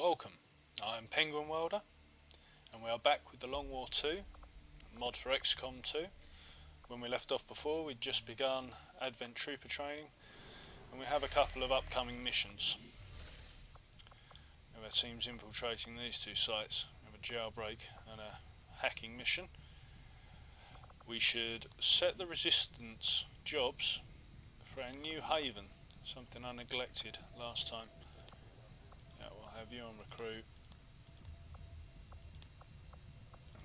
Welcome, I'm Penguin Welder and we are back with the Long War 2 mod for XCOM 2. When we left off before, we'd just begun Advent Trooper training and we have a couple of upcoming missions. We have our teams infiltrating these two sites. We have a jailbreak and a hacking mission. We should set the resistance jobs for our new haven, something I neglected last time. Yeah, we'll have you on recruit.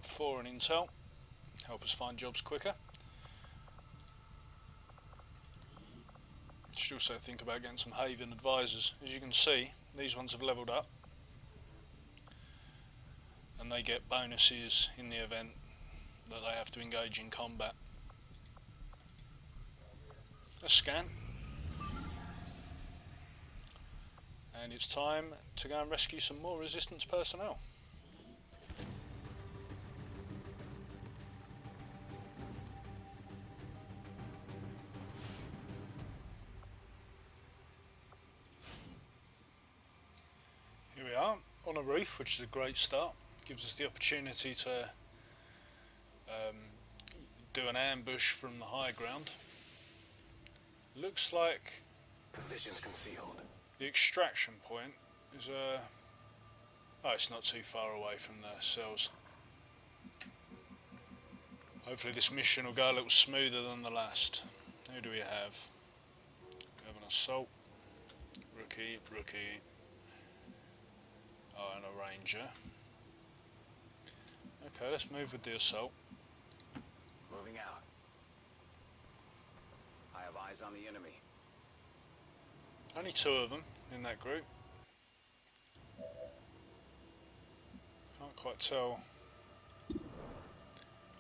4 on intel, help us find jobs quicker. Should also think about getting some haven advisors. As you can see, these ones have leveled up and they get bonuses in the event that they have to engage in combat. Let's scan. And it's time to go and rescue some more resistance personnel. Here we are on a roof, which is a great start. Gives us the opportunity to do an ambush from the high ground. Looks like positions concealed. The extraction point is oh, it's not too far away from the cells. Hopefully this mission will go a little smoother than the last. Who do we have? We have an assault, rookie, oh, and a ranger. Okay, let's move with the assault. Moving out. I have eyes on the enemy. Only 2 of them in that group. Can't quite tell.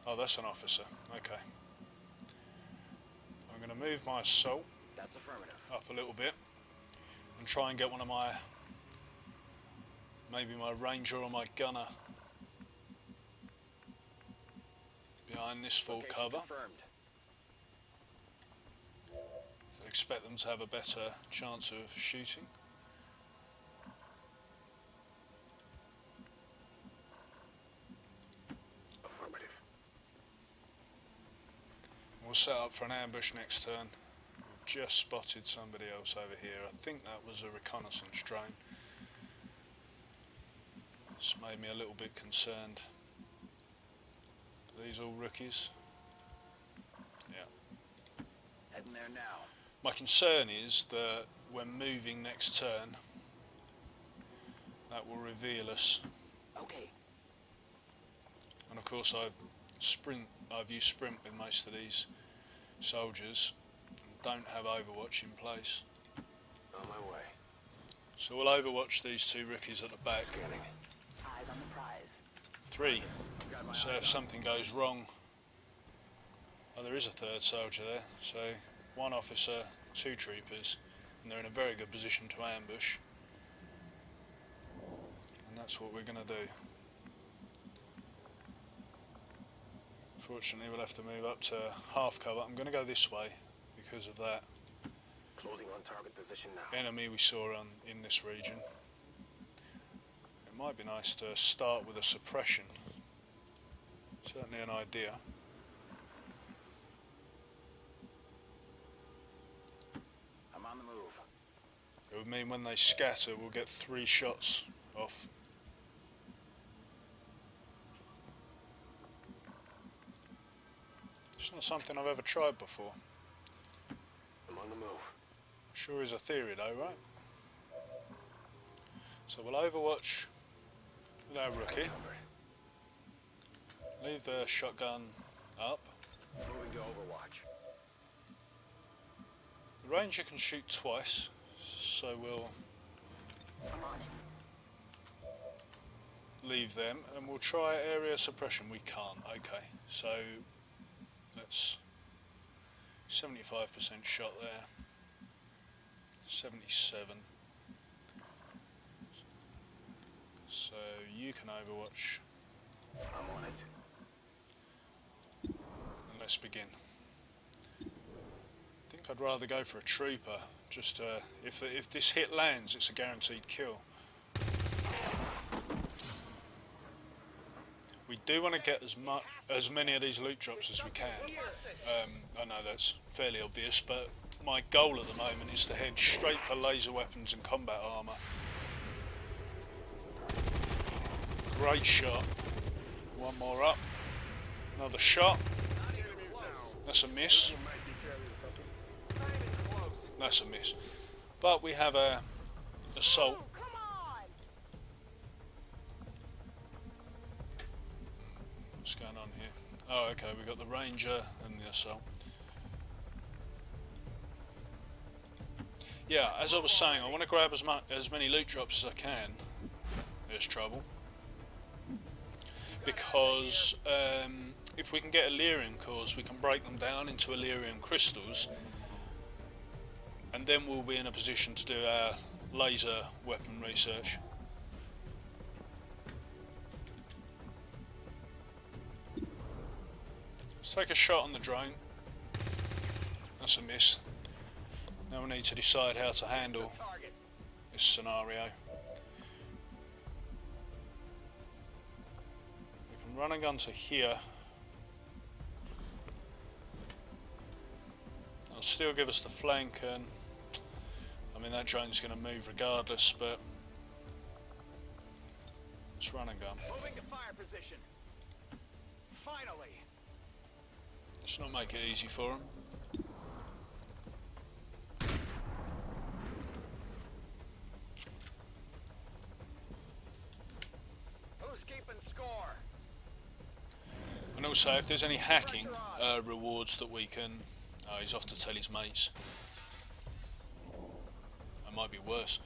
Oh, that's an officer. Okay. I'm going to move my assault That's affirmative. up a little bit and try and get one of my, maybe my ranger or my gunner behind this full Location cover. confirmed. I expect them to have a better chance of shooting. Affirmative. We'll set up for an ambush next turn. We've just spotted somebody else over here. I think that was a reconnaissance drone. It's made me a little bit concerned. Are these all rookies? Yeah. Heading there now. My concern is that when moving next turn, that will reveal us. Okay. And of course I've used sprint with most of these soldiers and don't have Overwatch in place. On my way. So we'll Overwatch these 2 rookies at the back. Scanning. Eyes on the prize. 3. Got my So eyes if on. something goes wrong, oh, there is a 3rd soldier there. So 1 officer, 2 troopers, and they're in a very good position to ambush. And that's what we're going to do. Fortunately, we'll have to move up to half cover. I'm going to go this way because of that Closing on target position now. enemy we saw in this region. It might be nice to start with a suppression. Certainly an idea. I'm on the move. It would mean when they scatter, we'll get 3 shots off. It's not something I've ever tried before. I'm on the move. Sure is a theory though, right? So we'll Overwatch with our rookie. Covered. Leave the shotgun up. Moving to Overwatch. The ranger can shoot twice, so we'll I'm on it. leave them and we'll try area suppression. We can't. Okay, so let's 75% shot there. 77. So you can Overwatch I'm on it. and let's begin. I think I'd rather go for a trooper. Just if this hit lands, it's a guaranteed kill. do want to get as many of these loot drops as we can. I know that's fairly obvious, but my goal at the moment is to head straight for laser weapons and combat armour. Great shot. One more up. Another shot. That's a miss. That's a miss. But we have a assault. What's going on here? Oh, okay, we've got the ranger and the assault. Yeah, as I was saying, I want to grab as many loot drops as I can. There's trouble. Because if we can get Illyrian cores, we can break them down into Illyrian crystals, and then we'll be in a position to do our laser weapon research. Let's take a shot on the drone. That's a miss. Now we need to decide how to handle this scenario. We can run a gun to here. It'll still give us the flank, and I mean that drone's going to move regardless, but let's run a gun. Moving to fire position. Finally. Let's not make it easy for him. Who's keeping score? And also, if there's any hacking rewards that we can... Oh, he's off to tell his mates. That might be worse.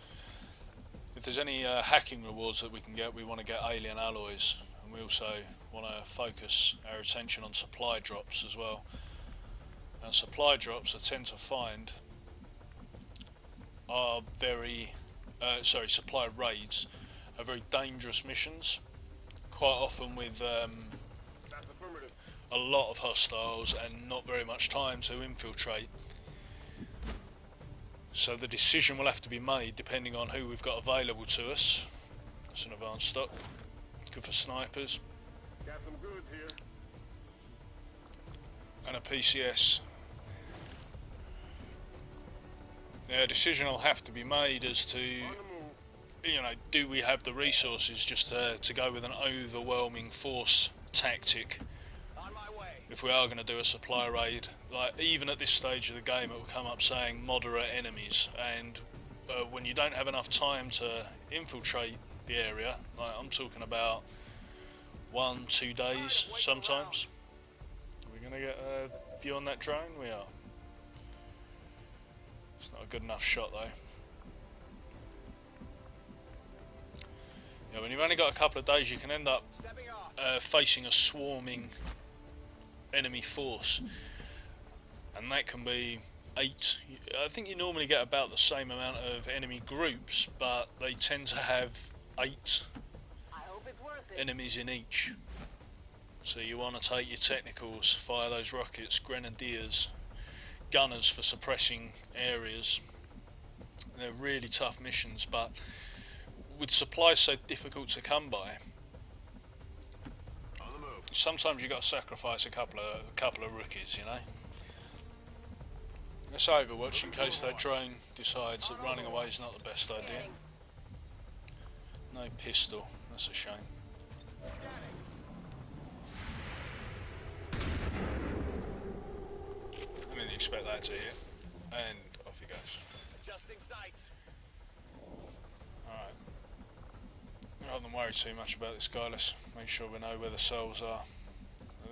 If there's any hacking rewards that we can get, we want to get alien alloys. And we also want to focus our attention on supply drops as well. And supply drops I tend to find are very... supply raids are very dangerous missions. Quite often with... a lot of hostiles and not very much time to infiltrate. So the decision will have to be made depending on who we've got available to us. That's an advanced stock. Good for snipers. Got some goods here. And a PCS. A decision will have to be made as to, do we have the resources just to go with an overwhelming force tactic? If we are going to do a supply raid, like even at this stage of the game, it will come up saying moderate enemies, and when you don't have enough time to infiltrate the area, like I'm talking about 1-2 days sometimes. Are we going to get a view on that drone? We are. It's not a good enough shot though. Yeah, when you've only got a couple of days, you can end up facing a swarming enemy force, and that can be 8. I think you normally get about the same amount of enemy groups, but they tend to have 8 enemies in each. So you want to take your technicals, fire those rockets, grenadiers, gunners for suppressing areas. They're really tough missions, but with supplies so difficult to come by, sometimes you've got to sacrifice a couple of rookies, you know. Let's overwatch in case that drone decides that running away is not the best idea. No pistol, that's a shame. I didn't expect that to hit, and off he goes. Adjusting sights. Alright. Rather than worry too much about this guy, let's make sure we know where the cells are.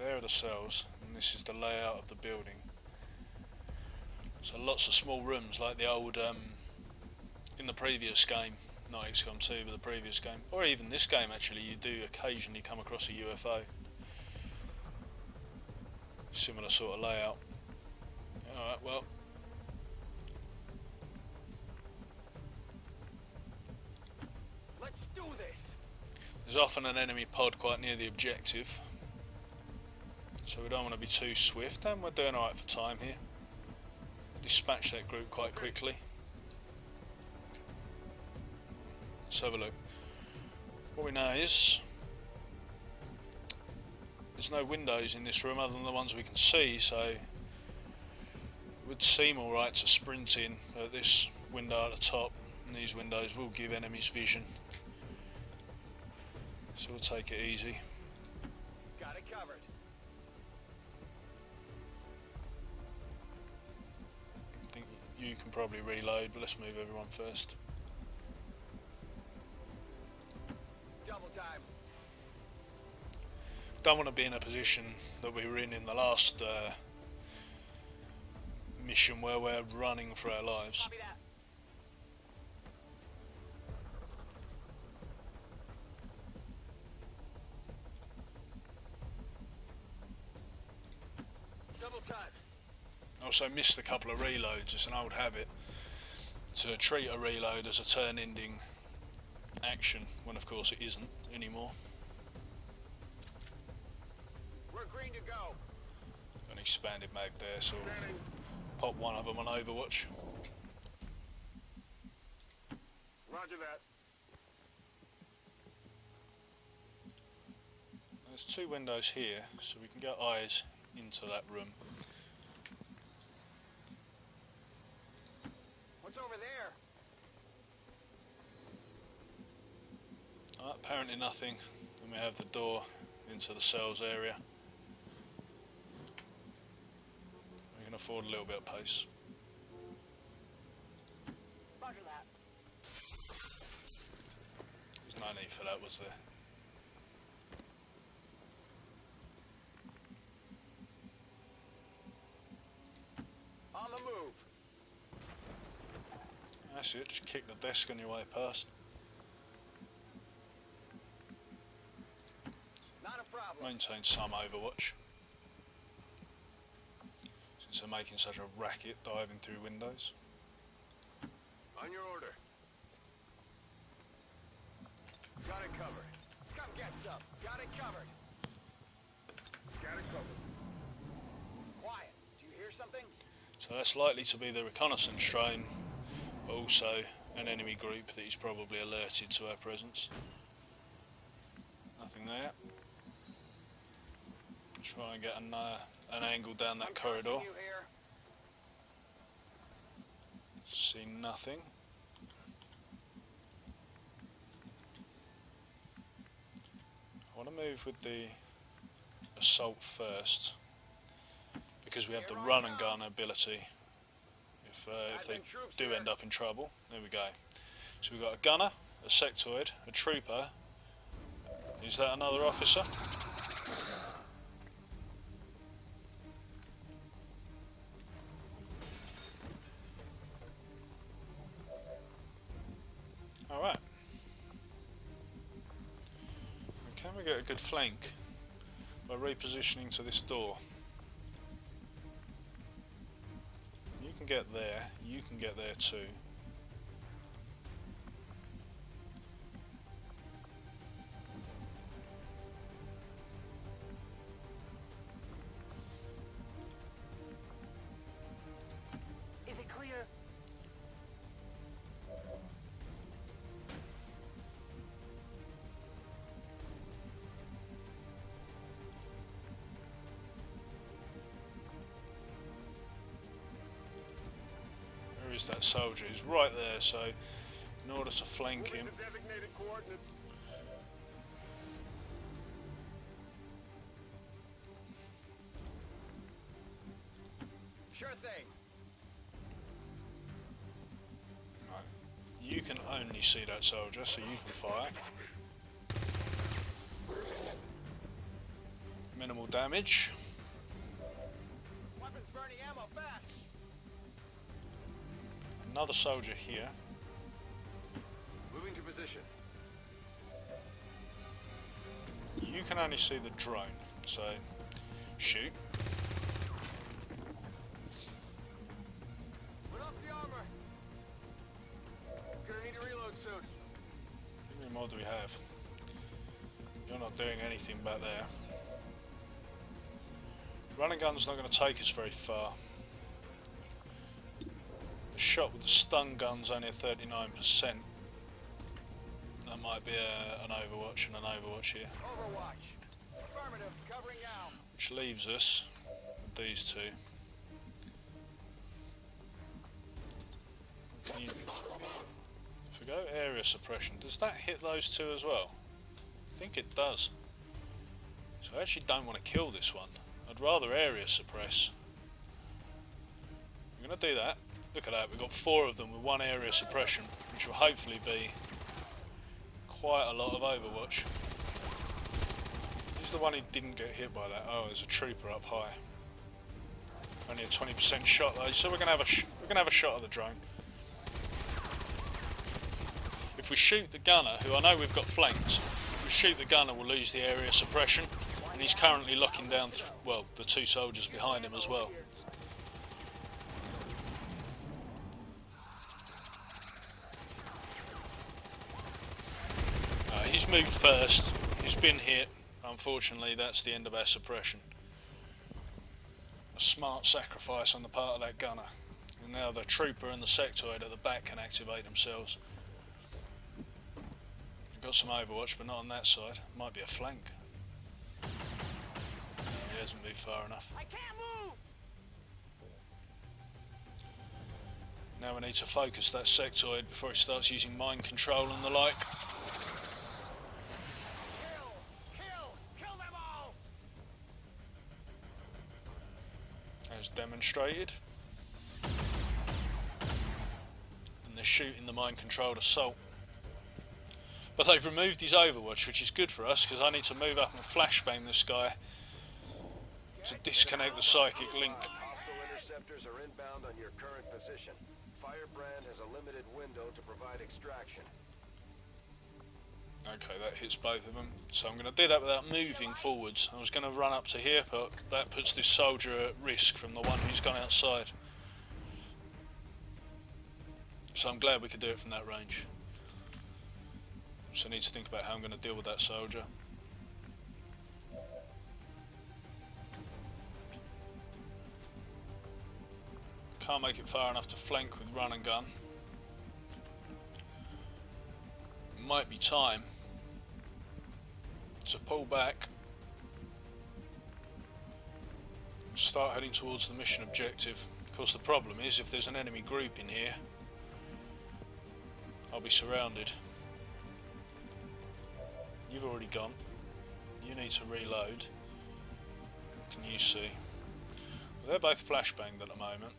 There are the cells, and this is the layout of the building. So lots of small rooms like the old, in the previous game, not XCOM 2, but the previous game, or even this game actually, you do occasionally come across a UFO. Similar sort of layout. Alright, well. Let's do this. There's often an enemy pod quite near the objective, so we don't want to be too swift, and we're doing alright for time here. Dispatch that group quite quickly. Let's have a look. What we know is there's no windows in this room other than the ones we can see, so it would seem alright to sprint in, but this window at the top and these windows will give enemies vision. So we'll take it easy. Got it covered. I think you can probably reload, but let's move everyone first. Double time. Don't want to be in a position that we were in the last mission where we're running for our lives. Copy that. Double time. Also missed a couple of reloads. It's an old habit to treat a reload as a turn-ending action, when of course it isn't anymore. We're green to go. Got an expanded mag there, so we'll pop one of them on Overwatch. Roger that. There's two windows here, so we can get eyes into that room. What's over there? Apparently nothing. Then we have the door into the cells area. We can afford a little bit of pace. Roger that. There's no need for that, was there? On the move. That's it, just kick the desk on your way past. Not a problem. Maintain some Overwatch, since they're making such a racket diving through windows. On your order. Got it covered. Come get some. Got it covered. Got it covered. Quiet. Do you hear something? So that's likely to be the reconnaissance drone, but also an enemy group that is probably alerted to our presence. Nothing there. Try and get an angle down that corridor. You here. See nothing. I want to move with the assault first, because we have the run and gun ability if they do end up in trouble. There we go. So we've got a gunner, a sectoid, a trooper. Is that another officer? Alright. Can we get a good flank by repositioning to this door? You can get there, you can get there too. Is it clear? Where is that soldier? He's right there, so in order to flank him, Designated coordinates. Sure thing. you can only see that soldier, so you can fire. Minimal damage. Weapons burning ammo fast. Another soldier here. Moving to position. You can only see the drone, so shoot. Put up the armor. Gonna need a reload soon. How many more do we have? You're not doing anything back there. Running gun's not going to take us very far. The shot with the stun gun's only at 39%. That might be an Overwatch and an Overwatch here. Overwatch. Affirmative. Covering now. which leaves us with these two. Can you, if we go area suppression, does that hit those two as well? I think it does. So I actually don't want to kill this one. I'd rather area suppress. I'm going to do that. Look at that, we've got 4 of them with 1 area suppression, which will hopefully be quite a lot of Overwatch. Who's the one who didn't get hit by that? Oh, there's a trooper up high. Only a 20% shot though, so we're going to have a shot at the drone. If we shoot the gunner, who I know we've got flanked, if we shoot the gunner, we'll lose the area suppression, and he's currently locking down, well, the 2 soldiers behind him as well. He's moved first, he's been hit, unfortunately that's the end of our suppression. A smart sacrifice on the part of that gunner. And now the trooper and the sectoid at the back can activate themselves. We've got some Overwatch, but not on that side. Might be a flank. No, he hasn't moved far enough. I can't move. Now we need to focus that sectoid before he starts using mind control and the like. Kill them all. As demonstrated. And they're shooting the mind controlled assault. But they've removed his Overwatch, which is good for us because I need to move up and flashbang this guy to disconnect the psychic link. Hostile interceptors are inbound on your current position. Firebrand has a limited window to provide extraction. Okay, that hits both of them. So I'm going to do that without moving forwards. I was going to run up to here, but that puts this soldier at risk from the one who's gone outside. So I'm glad we could do it from that range. So I need to think about how I'm going to deal with that soldier. Can't make it far enough to flank with run and gun. Might be time to pull back, start heading towards the mission objective. Of course the problem is if there's an enemy group in here, I'll be surrounded. You've already gone. You need to reload. Can you see? Well, they're both flashbanged at the moment.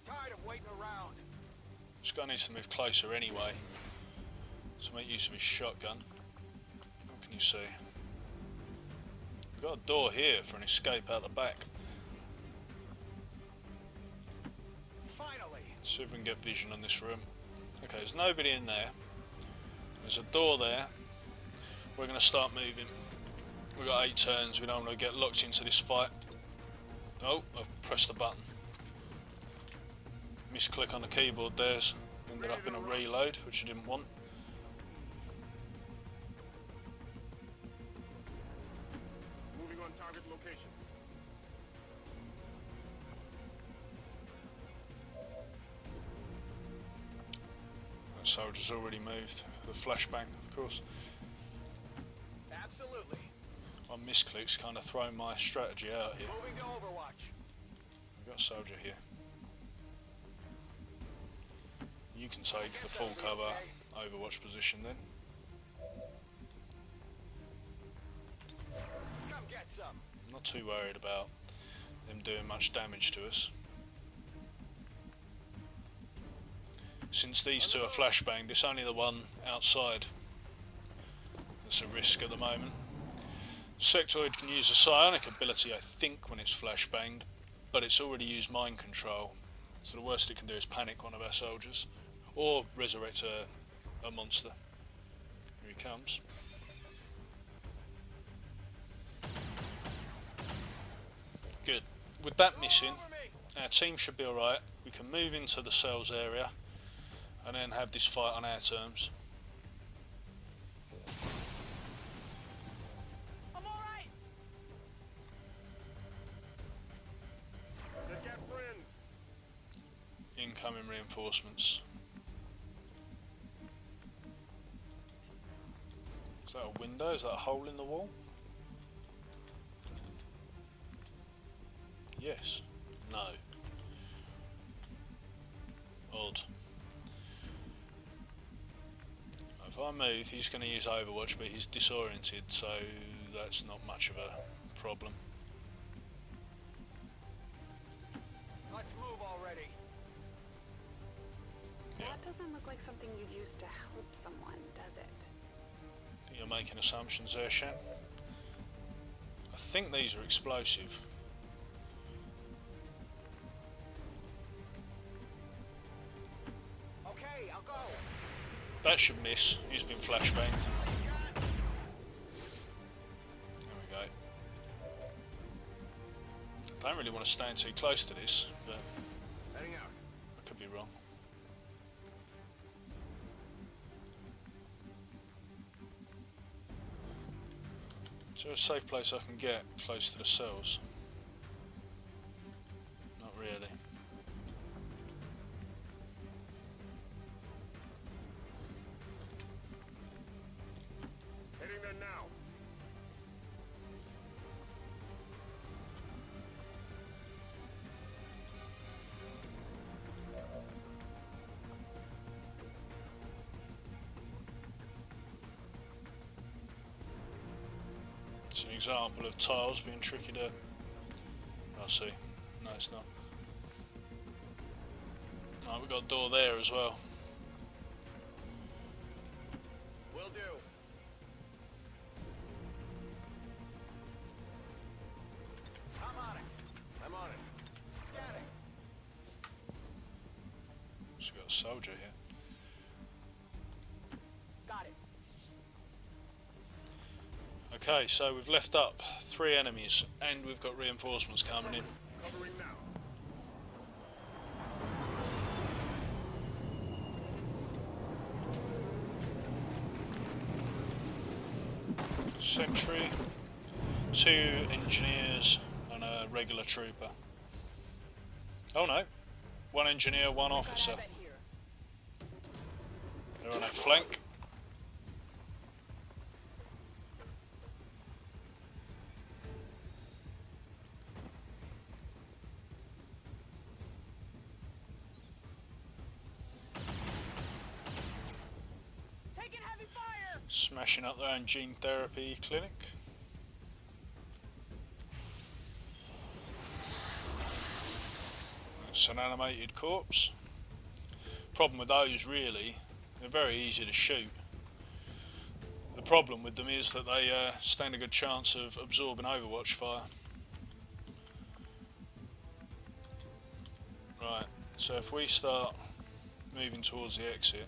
Tired of waiting around. This guy needs to move closer anyway to make use of his shotgun. What can you see? We've got a door here for an escape out the back. Finally. Let's see if we can get vision on this room. Okay, there's nobody in there. There's a door there. We're going to start moving. We've got 8 turns. We don't want to get locked into this fight. Oh, I've pressed the button. Misclick on the keyboard there's. Ended up in a reload, which I didn't want. Moving on target location. That soldier's already moved. The flashbang, of course. Absolutely. One misclick's kind of thrown my strategy out here. Moving to Overwatch. We've got a soldier here. You can take the full cover Overwatch position then. Come get some. I'm not too worried about them doing much damage to us. Since these two are flashbanged, it's only the one outside that's a risk at the moment. Sectoid can use a psionic ability, I think, when it's flashbanged, but it's already used mind control. So the worst it can do is panic one of our soldiers. Or resurrect a monster. Here he comes. Good. With that missing, our team should be alright. We can move into the cells area and then have this fight on our terms. I'm alright. Let's get friends. Incoming reinforcements. Is that a window? Is that a hole in the wall? Yes. No. Odd. If I move, he's going to use Overwatch, but he's disoriented, so that's not much of a problem. Let's move already. Yeah. That doesn't look like something you'd use to help someone, does it? I think you're making assumptions there, Shan. I think these are explosive. Okay, I'll go. That should miss. He's been flashbanged. There we go. Don't really want to stand too close to this, but Heading out. I could be wrong. Is there a safe place I can get close to the cells? Not really. Hitting them now. It's an example of tiles being tricky to... I see. No, it's not. No, we've got a door there as well. Will do. I'm on it. I'm on it. Scanning. So we've got a soldier here. Got it. Okay, so we've left up 3 enemies and we've got reinforcements coming in. Covering now. Sentry, 2 engineers and a regular trooper. Oh no, 1 engineer, 1 officer. Got here. They're on our flank. Taking heavy fire. Smashing up their own gene therapy clinic. It's an animated corpse. Problem with those, really, they're very easy to shoot. The problem with them is that they stand a good chance of absorbing Overwatch fire. Right, so if we start moving towards the exit,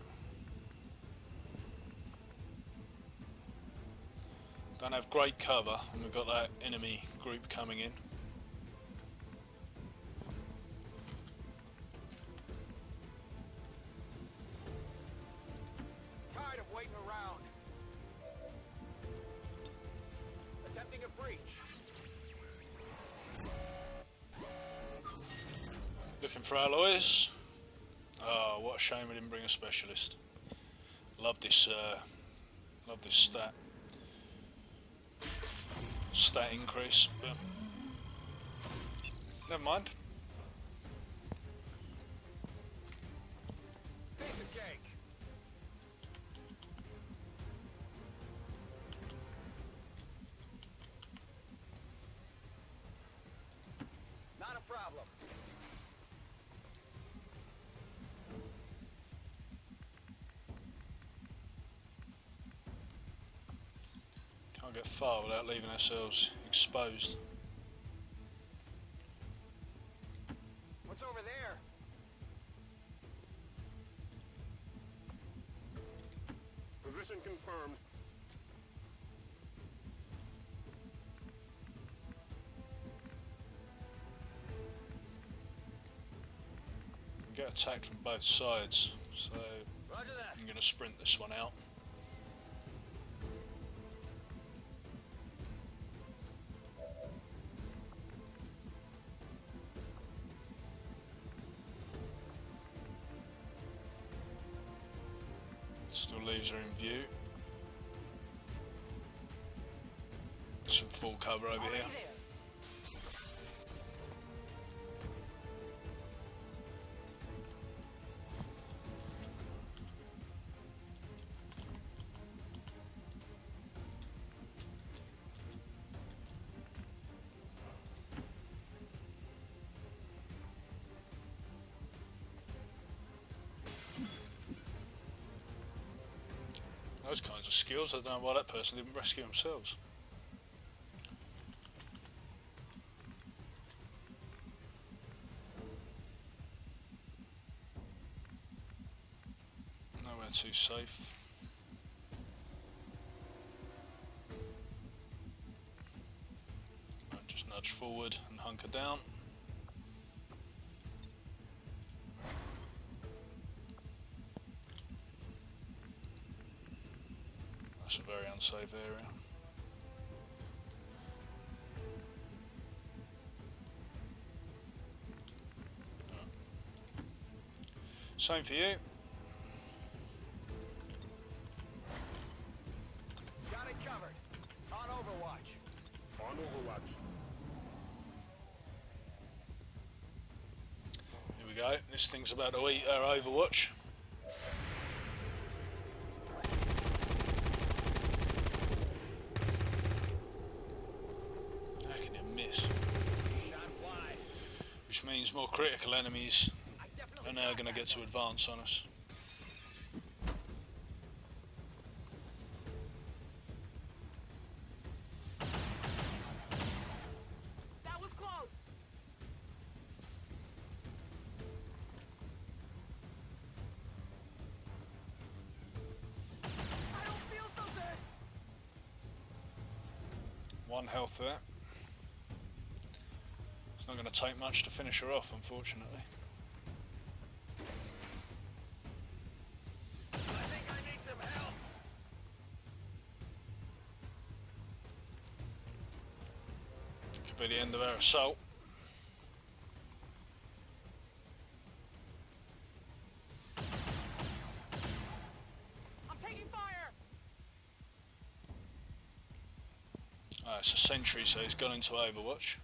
don't have great cover, and we've got that enemy group coming in. Tired of waiting around. Attempting a breach. Looking for alloys. Oh, what a shame we didn't bring a specialist. Love this stat increase, but never mind. Piece of cake. Not a problem. Can't get far without leaving ourselves exposed. What's over there? Position confirmed. We get attacked from both sides, so Roger that. I'm going to sprint this one out. Still leaves her in view. Some full cover over here. Those kinds of skills, I don't know why that person didn't rescue themselves. Nowhere too safe. I'll just nudge forward and hunker down. That's a very unsafe area. Same for you. Got it covered. On Overwatch. On Overwatch. Here we go. This thing's about to eat our Overwatch. How can you miss? Shot wide. Which means more critical enemies are now going to get to advance on us. That was close. I don't feel so good. One health there. It's not going to take much to finish her off, unfortunately. I think I need some help. Could be the end of our assault. I'm taking fire. It's a sentry, so he's gone into Overwatch.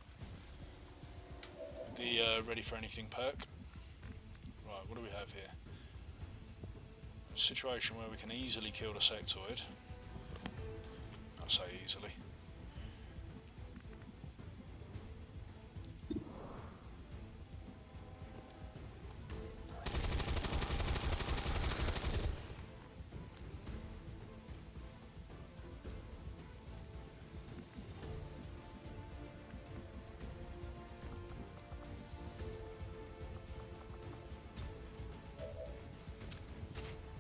The ready for anything perk. Right, what do we have here? A situation where we can easily kill the sectoid. I say easily.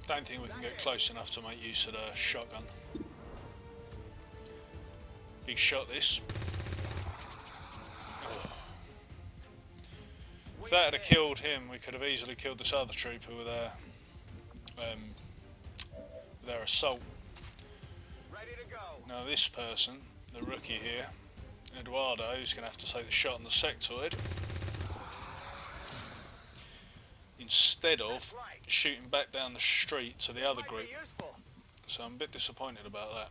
Don't think we can get close enough to make use of the shotgun. Big shot this. If that had killed him, we could have easily killed this other trooper with our assault. Ready to go. Now this person, the rookie here, Eduardo, is going to have to take the shot on the sectoid instead of That's right. shooting back down the street to the other Might be group. useful. So I'm a bit disappointed about that.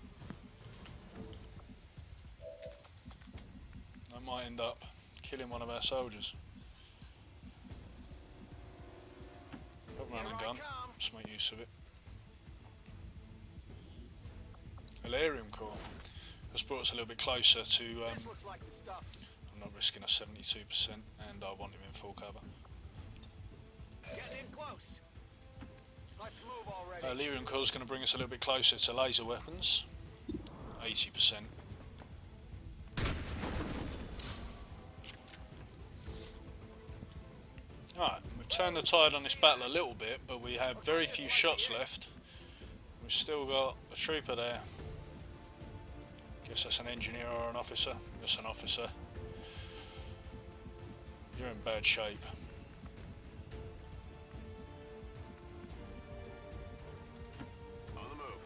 That might end up killing one of our soldiers. Got run and Here I gun. come. Just make use of it. Elarium core. That's brought us a little bit closer to. This looks like the stuff. I'm not risking a 72%, and I want him in full cover. Getting in close. Let's move already. Elarium core is going to bring us a little bit closer to laser weapons. 80%. Alright, we've turned the tide on this battle a little bit, but we have very few shots left. We've still got a trooper there. Guess that's an engineer or an officer. That's an officer. You're in bad shape. On the move.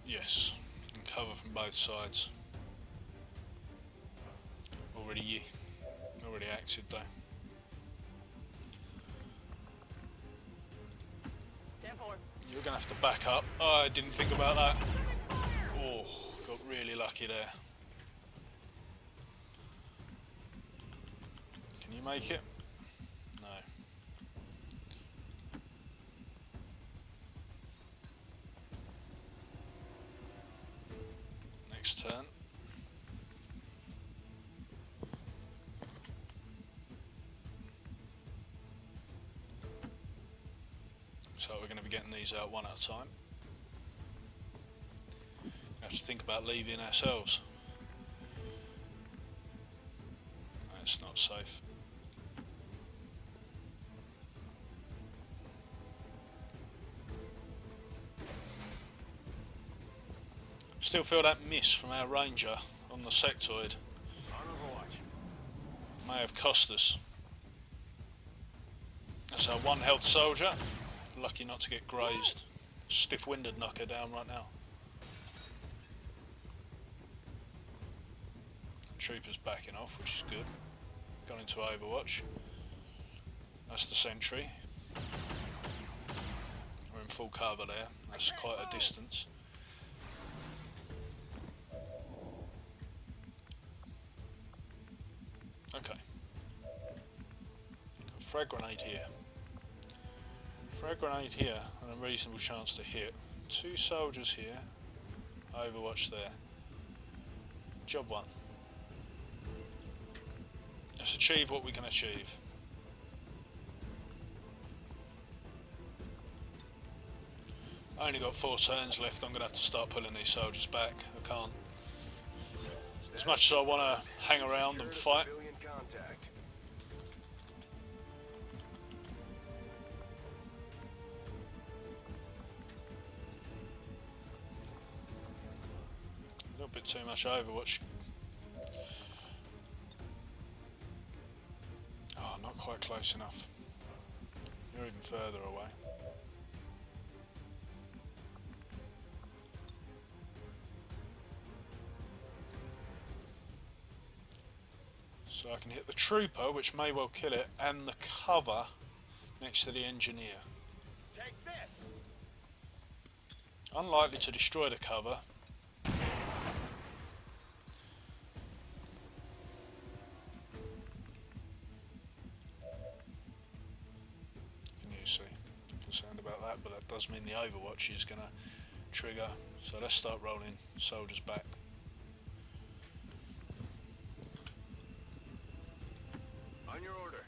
Yes, and cover from both sides. Already acted though. You're going to have to back up. Oh, I didn't think about that. Oh, got really lucky there. Can you make it? No. Next turn. So we're going to be getting these out one at a time. We have to think about leaving ourselves. That's not safe. Still feel that miss from our ranger on the sectoid. May have cost us. That's our 1 health soldier. Lucky not to get grazed. Stiff-winded knocker down right now. Trooper's backing off, which is good. Gone into Overwatch. That's the sentry. We're in full cover there. That's quite a distance. Okay. Got a frag grenade here. Frag grenade here and a reasonable chance to hit. 2 soldiers here. Overwatch there. Job 1. Let's achieve what we can achieve. I only got 4 turns left. I'm going to have to start pulling these soldiers back. I can't. As much as I want to hang around and fight. A little bit too much Overwatch. Oh, not quite close enough. You're even further away. So I can hit the trooper, which may well kill it, and the cover next to the engineer. Take this. Unlikely to destroy the cover. Can you see? Concerned about that, but that does mean the Overwatch is going to trigger. So let's start rolling soldiers back. On your order.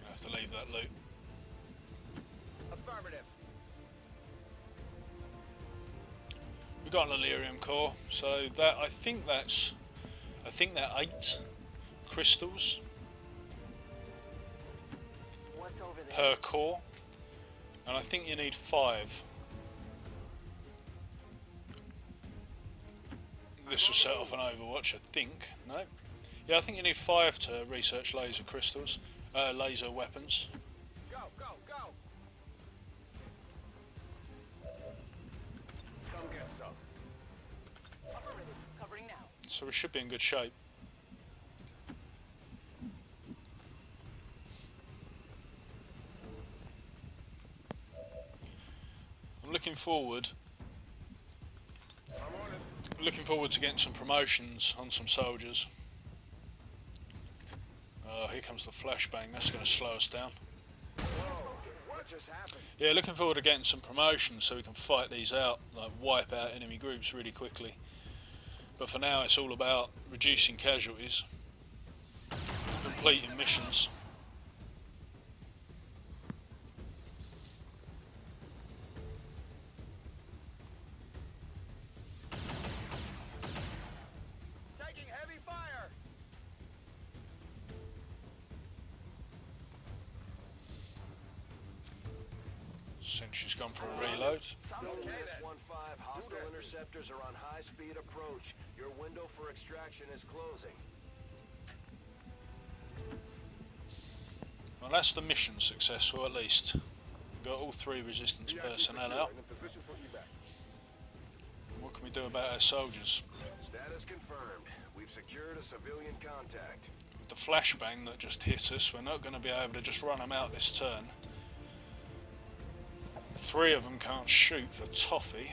I have to leave that loot. Affirmative. We got an Illyrium core, so that I think they're 8 crystals What's over there? per core, and I think you need 5. This will set off an Overwatch, I think. No? Yeah, I think you need 5 to research laser crystals, laser weapons. Go, go, go. Come get some. Affirmative. Covering now. So we should be in good shape. I'm looking forward I'm on it. Looking forward to getting some promotions on some soldiers. Oh, here comes the flashbang. That's going to slow us down. Whoa, what just happened? Yeah, looking forward to getting some promotions so we can fight these out, like wipe out enemy groups really quickly. But for now, it's all about reducing casualties, completing missions. Taking heavy fire. Sentry's gone for a reload. Okay then. 1-5, hostile interceptors are on high-speed approach. Your window for extraction is closing. Well, that's the mission successful at least. We've got all 3 resistance VIP personnel secure out. and in position for evac. What can we do about our soldiers? Status confirmed. We've secured a civilian contact. With the flashbang that just hit us, we're not going to be able to just run them out this turn. 3 of them can't shoot for toffee.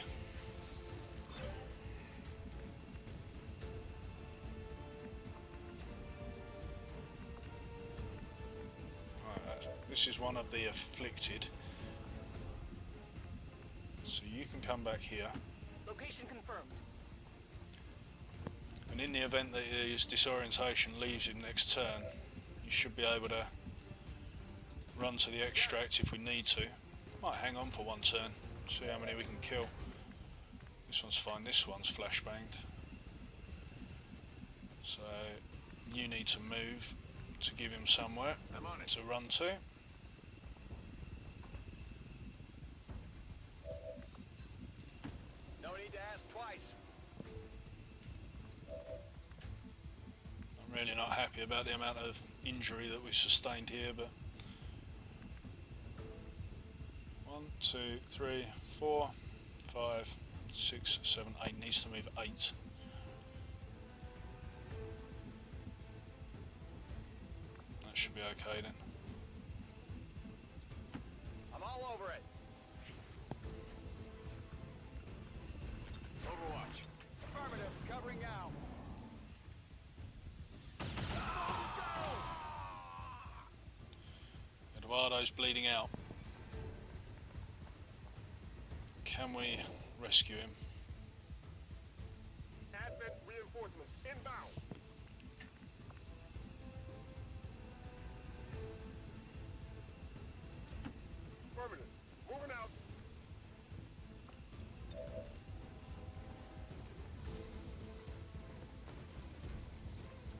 This is one of the afflicted. So you can come back here. Location confirmed. And in the event that his disorientation leaves him next turn, you should be able to run to the extract if we need to. Might hang on for 1 turn, see how many we can kill. This one's fine, this one's flashbanged. So you need to move to give him somewhere I'm on it. to run to. No need to ask twice. I'm really not happy about the amount of injury that we sustained here, but 1, 2, 3, 4, 5, 6, 7, 8 needs to move 8. That should be okay then. I'm all over it. Overwatch. Affirmative. Covering now. Eduardo's bleeding out. Can we rescue him? Advent reinforcements inbound. Affirmative. Moving out.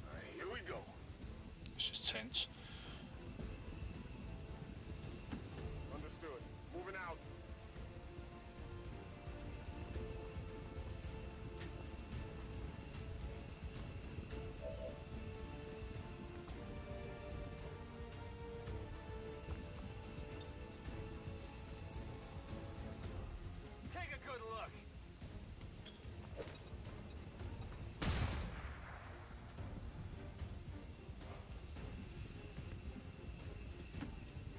Alright, here we go. This is tense. Understood. Moving out. Take a good look.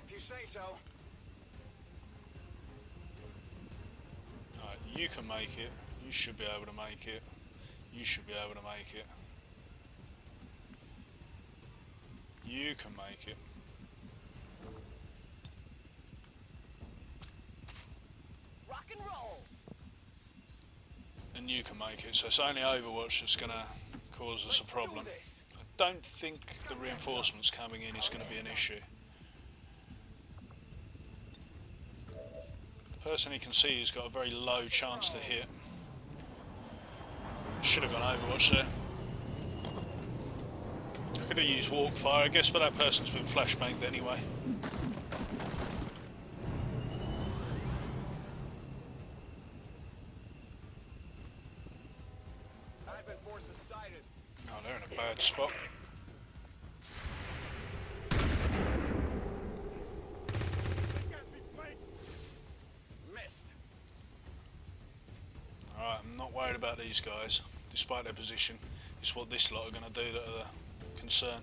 If you say so. Alright, you can make it. You should be able to make it. You should be able to make it. You can make it. Rock and roll. And you can make it. So it's only Overwatch that's going to cause us a problem. I don't think the reinforcements coming in is going to be an issue. The person he can see has got a very low chance to hit. Should have gone Overwatch there. I could have used walk fire, I guess, but that person's been flashbanged anyway. Advent forces sighted. Oh, they're in a bad spot. Missed. Alright, I'm not worried about these guys, despite their position. It's what this lot are going to do that are the concern.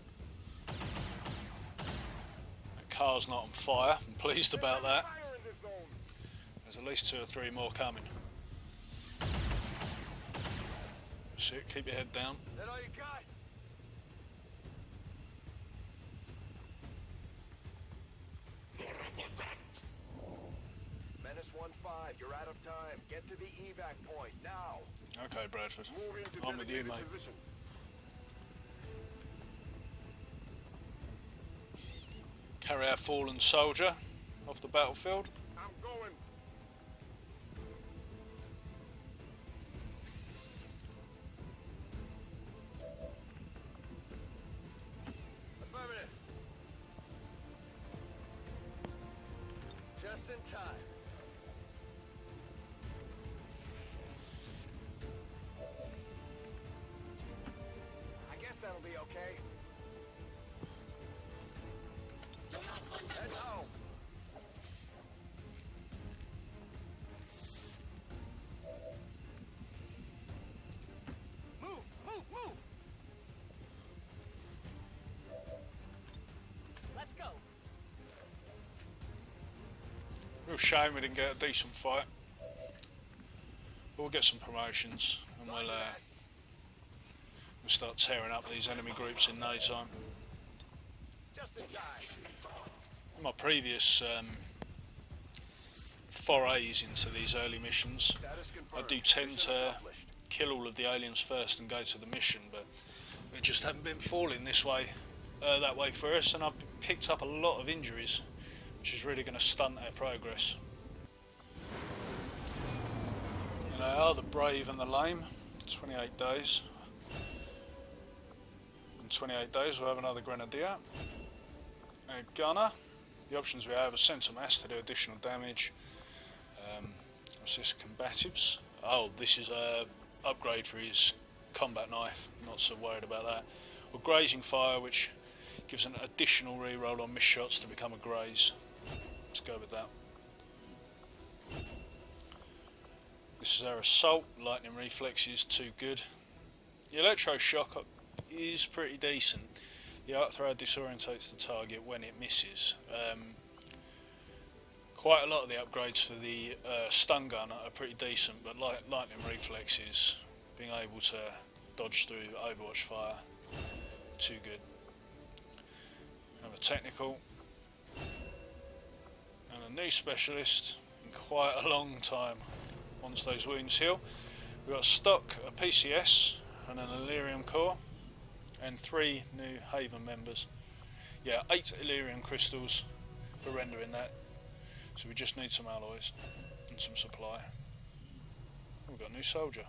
That car's not on fire, I'm pleased about that. Fire in this zone. There's at least 2 or 3 more coming. That's it, keep your head down. That all you got? Menace 1-5, you're out of time. Get to the evac point now. Okay, Bradford. Move into I'm with you, designated mate. position. Carry our fallen soldier off the battlefield. I'm going. Affirmative. Just in time. I guess that'll be okay. Head home. Real shame we didn't get a decent fight. But we'll get some promotions and we'll start tearing up these enemy groups in no time. Just in time. In my previous forays into these early missions, Status I confirmed. do tend Mission to accomplished. kill all of the aliens first and go to the mission, but it just haven't been falling this way, that way for us, and I've picked up a lot of injuries, which is really going to stunt our progress. And they are the brave and the lame. 28 days. In 28 days we'll have another grenadier, a gunner. The options we have are centre mass to do additional damage. What's this? Combatives. Oh, this is a upgrade for his combat knife. Not so worried about that. Or grazing fire, which gives an additional reroll on missed shots to become a graze. Let's go with that. This is our assault. Lightning reflex is too good. The electroshock is pretty decent. The arc throw disorientates the target when it misses. Quite a lot of the upgrades for the stun gun are pretty decent, but lightning reflex is being able to dodge through Overwatch fire, too good. Have a technical and a new specialist in quite a long time. Once those wounds heal, we've got stock, a PCS and an Illyrium core, and 3 new Haven members. Yeah, 8 Illyrium crystals for rendering that. So we just need some alloys and some supply. We've got a new soldier.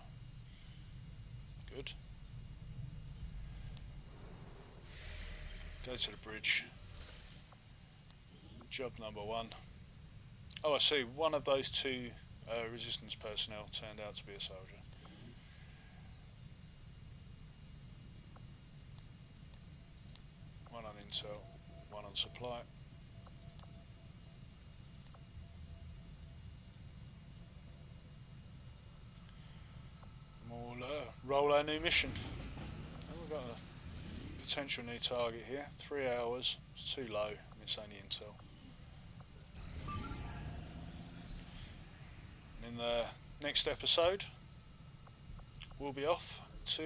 Good. Go to the bridge. Job number 1. Oh, I see. One of those 2 resistance personnel turned out to be a soldier. One on intel, one on supply. We'll roll our new mission. And we've got a potential new target here. 3 hours. It's too low. And it's only intel. In the next episode, we'll be off to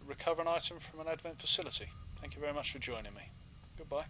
recover an item from an Advent facility. Thank you very much for joining me. Goodbye.